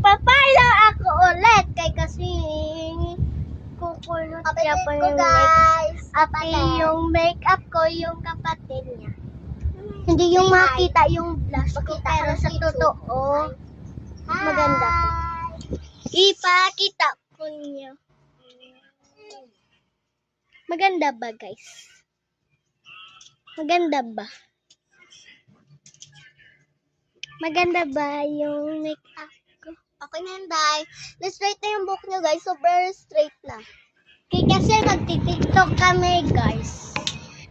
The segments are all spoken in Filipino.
magpapalo ako ulit kay kasi kukulot siya pa yung makeup. Ate, yung makeup ko, yung kapatid niya. Hindi yung makita yung blush ko, pero sa totoo, maganda po. Ipakita ko niyo. Maganda ba, guys? Maganda ba? Maganda ba yung makeup ko? Okay na yun, Day. Na-straight na yung buhok nyo, guys. Super straight na. Okay, kasi nagtitiktok kami, guys.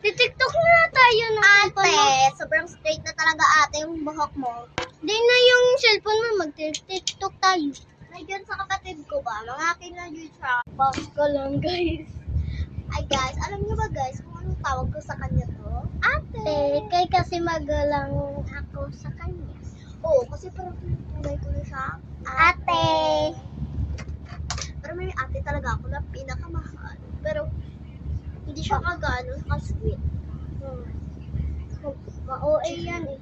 Titiktok na tayo ng cellphone mo. Sobrang straight na talaga ate yung buhok mo. Di na yung cellphone mo, mag-tiktok tayo. Nandiyan sa kapatid ko ba? Mga kinadyo siya. Pause ko lang, guys. Ay, guys, alam niyo ba, guys, kung anong tawag ko sa kanya to? Ate. Kay kasi magalang ako sa kanya. Oo, kasi parang pinagkulay ko na siya. Ate. Pero may ate talaga ako na pinakamahal. Pero, hindi siya kagano, ka-sweet. Ma-OA yan eh.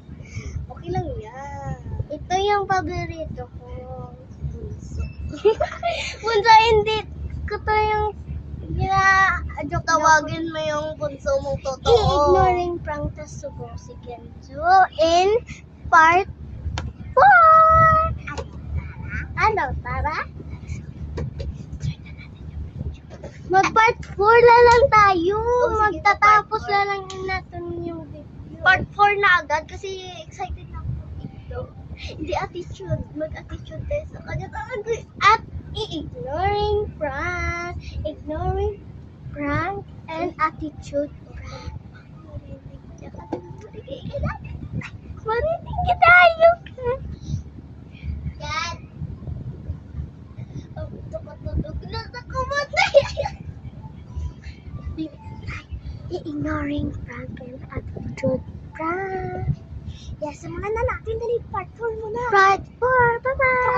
Okay lang yan. Ito yung paborito ko. Bunso. Bunso, hindi ko to yung tawagin mo yung bunso mong totoo. I-ignoring prank tas subong si Kenzo in part 4. Ano, Tara? Mag-part 4 na lang tayo. Magtatapos na lang natin yung video. Part 4 na agad kasi excited na ako dito. Hindi attitude. Mag-attitude tayo sa kanya. At ignoring prank. Ignoring prank and attitude prank. Marinig ka tayo. Yan. Ignoring prank and attitude prank. Yes, sa mga na natin, dali part 4 muna. Part 4, bye-bye!